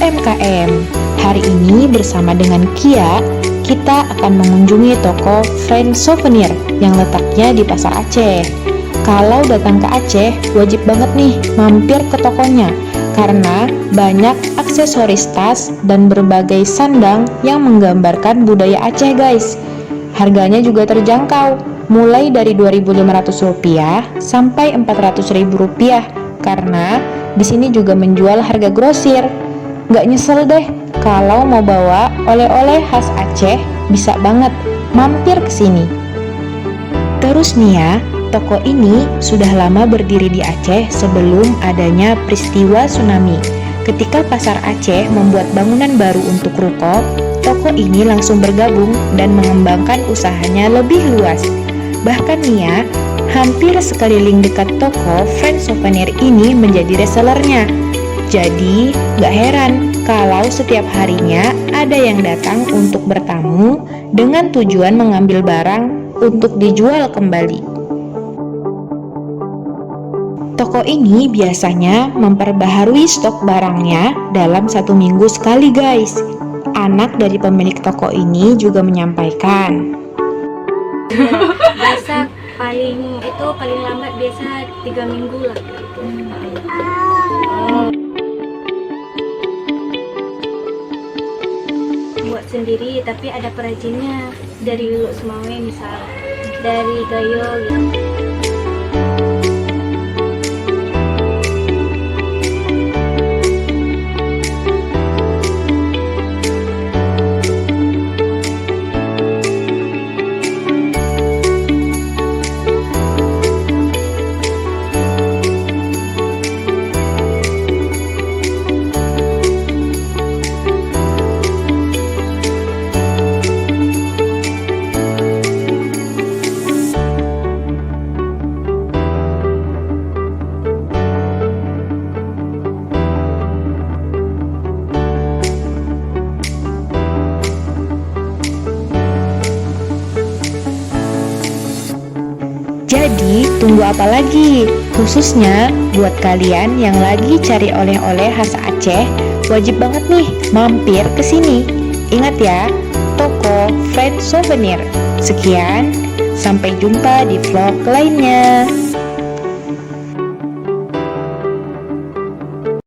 UMKM. Hari ini bersama dengan Kia, kita akan mengunjungi toko Friend Souvenir yang letaknya di Pasar Aceh. Kalau datang ke Aceh, wajib banget nih mampir ke tokonya karena banyak aksesoris tas dan berbagai sandang yang menggambarkan budaya Aceh, guys. Harganya juga terjangkau, mulai dari Rp2.500 sampai Rp400.000 karena di sini juga menjual harga grosir. Nggak nyesel deh kalau mau bawa oleh-oleh khas Aceh, bisa banget mampir ke sini. Terus nih ya, toko ini sudah lama berdiri di Aceh sebelum adanya peristiwa tsunami. Ketika Pasar Aceh membuat bangunan baru untuk ruko, toko ini langsung bergabung dan mengembangkan usahanya lebih luas. Bahkan nih ya, hampir sekeliling dekat toko Friend Souvenir ini menjadi resellernya. Jadi, gak heran kalau setiap harinya ada yang datang untuk bertamu dengan tujuan mengambil barang untuk dijual kembali. Toko ini biasanya memperbaharui stok barangnya dalam 1 minggu sekali, guys. Anak dari pemilik toko ini juga menyampaikan, biasa paling lambat biasa 3 minggu lah. Buat sendiri tapi ada perajinnya dari Luluk Semawe, misal dari Gayo gitu. jadi tunggu apa lagi? Khususnya buat kalian yang lagi cari oleh-oleh khas Aceh, wajib banget nih mampir ke sini. Ingat ya, toko Friend Souvenir. Sekian, sampai jumpa di vlog lainnya.